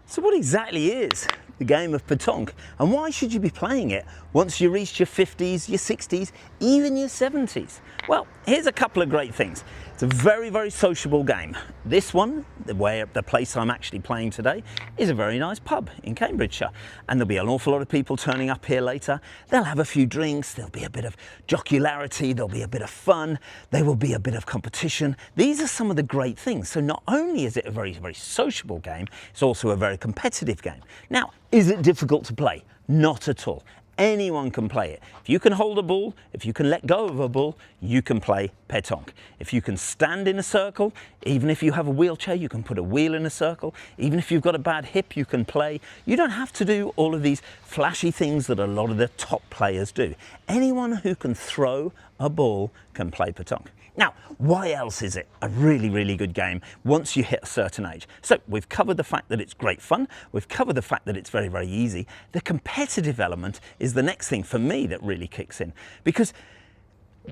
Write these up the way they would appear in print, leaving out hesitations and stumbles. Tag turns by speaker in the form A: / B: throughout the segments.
A: So what exactly is the game of Pétanque, and why should you be playing it once you reach your 50s, your 60s, even your 70s? Well, here's a couple of great things. It's a very, very sociable game. This one, the place I'm actually playing today, is a very nice pub in Cambridgeshire. And there'll be an awful lot of people turning up here later. They'll have a few drinks, there'll be a bit of jocularity, there'll be a bit of fun, there will be a bit of competition. These are some of the great things. So not only is it a very, very sociable game, it's also a very competitive game. Now, is it difficult to play? Not at all. Anyone can play it. If you can hold a ball, if you can let go of a ball, you can play pétanque. If you can stand in a circle, even if you have a wheelchair, you can put a wheel in a circle. Even if you've got a bad hip, you can play. You don't have to do all of these flashy things that a lot of the top players do. Anyone who can throw a ball can play pétanque. Now, why else is it a really, really good game once you hit a certain age? So we've covered the fact that it's great fun. We've covered the fact that it's very, very easy. The competitive element is the next thing for me that really kicks in. Because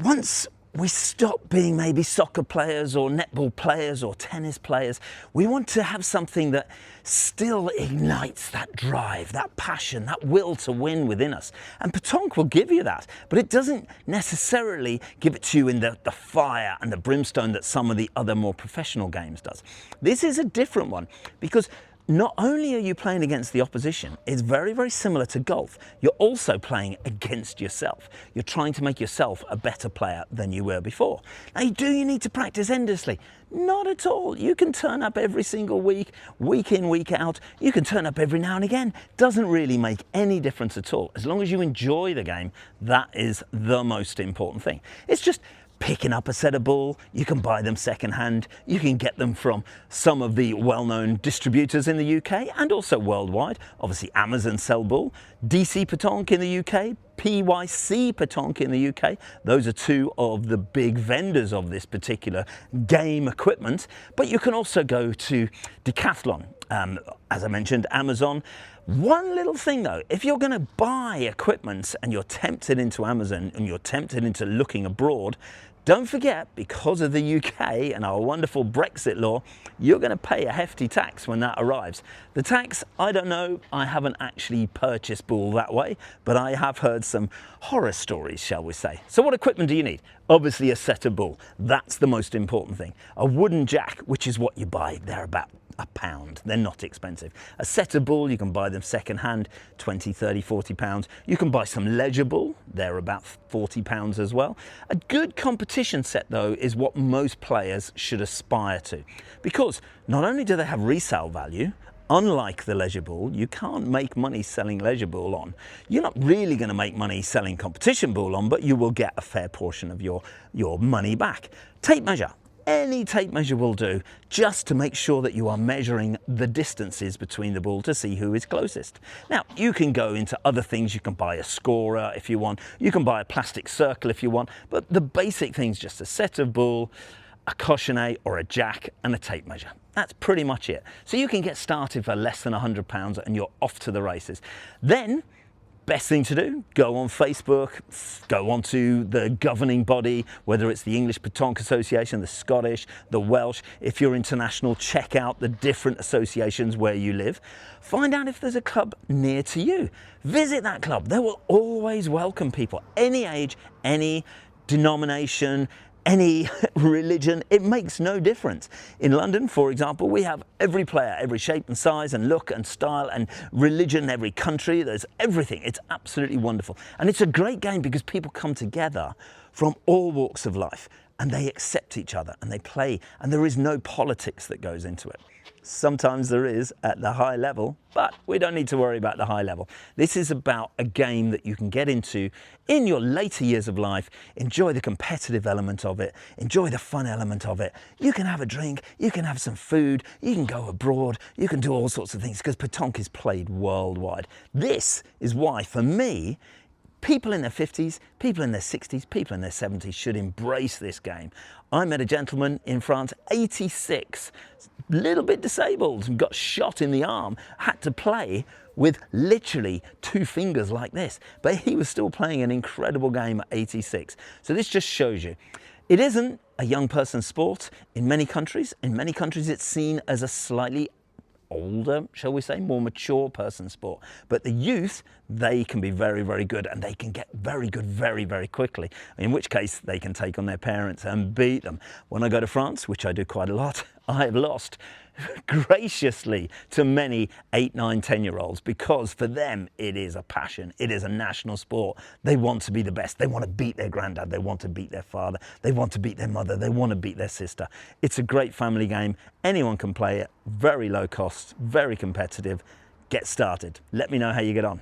A: once we stop being maybe soccer players or netball players or tennis players, we want to have something that still ignites that drive, that passion, that will to win within us. And pétanque will give you that, but it doesn't necessarily give it to you in the fire and the brimstone that some of the other more professional games does. This is a different one because not only are you playing against the opposition, it's very, very similar to golf. You're also playing against yourself. You're trying to make yourself a better player than you were before. Now, do you need to practice endlessly? Not at all. You can turn up every single week, week in, week out. You can turn up every now and again. Doesn't really make any difference at all. As long as you enjoy the game, that is the most important thing. It's just picking up a set of ball. You can buy them secondhand. You can get them from some of the well-known distributors in the UK and also worldwide. Obviously, Amazon sell ball. DC Pétanque in the UK, PYC Pétanque in the UK. Those are two of the big vendors of this particular game equipment. But you can also go to Decathlon, as I mentioned, Amazon. One little thing though, if you're going to buy equipment and you're tempted into Amazon and you're tempted into looking abroad, don't forget, because of the UK and our wonderful Brexit law, you're going to pay a hefty tax when that arrives. The tax, I don't know, I haven't actually purchased ball that way, but I have heard some horror stories, shall we say. So what equipment do you need? Obviously a set of ball. That's the most important thing. A wooden jack, which is what you buy, they're about £1. They're not expensive. A set of ball, you can buy them second hand, 20, 30, 40 pounds. You can buy some leisure ball, they're about 40 pounds as well. A good competition set though is what most players should aspire to, because not only do they have resale value, unlike the leisure ball, you can't make money selling leisure ball on. You're not really going to make money selling competition ball on, but you will get a fair portion of your money back. Tape measure. Any tape measure will do, just to make sure that you are measuring the distances between the ball to see who is closest. Now, you can go into other things. You can buy a scorer if you want. You can buy a plastic circle if you want. But the basic things, just a set of ball, a cochonnet or a jack and a tape measure. That's pretty much it. So you can get started for less than £100 and you're off to the races. Then, best thing to do, go on Facebook, go onto the governing body, whether it's the English Pétanque Association, the Scottish, the Welsh. If you're international, check out the different associations where you live. Find out if there's a club near to you. Visit that club. They will always welcome people, any age, any denomination, any religion. It makes no difference. In London, for example, we have every player, every shape and size and look and style and religion, every country. There's everything. It's absolutely wonderful. And it's a great game because people come together from all walks of life and they accept each other and they play, and there is no politics that goes into it. Sometimes there is at the high level, but we don't need to worry about the high level. This is about a game that you can get into in your later years of life, enjoy the competitive element of it, enjoy the fun element of it. You can have a drink, you can have some food, you can go abroad, you can do all sorts of things because pétanque is played worldwide. This is why, for me, people in their 50s, people in their 60s, people in their 70s should embrace this game. I met a gentleman in France, 86, a little bit disabled, and got shot in the arm, had to play with literally 2 fingers like this, but he was still playing an incredible game at 86. So this just shows you, it isn't a young person's sport in many countries. In many countries it's seen as a slightly older, shall we say, more mature person sport. But the youth, they can be very, very good, and they can get very good very, very quickly, in which case they can take on their parents and beat them. When I go to France, which I do quite a lot, I have lost graciously to many 8, 9, 10-year-olds, because for them it is a passion, it is a national sport. They want to be the best, they want to beat their granddad, they want to beat their father, they want to beat their mother, they want to beat their sister. It's a great family game, anyone can play it, very low cost, very competitive. Get started. Let me know how you get on.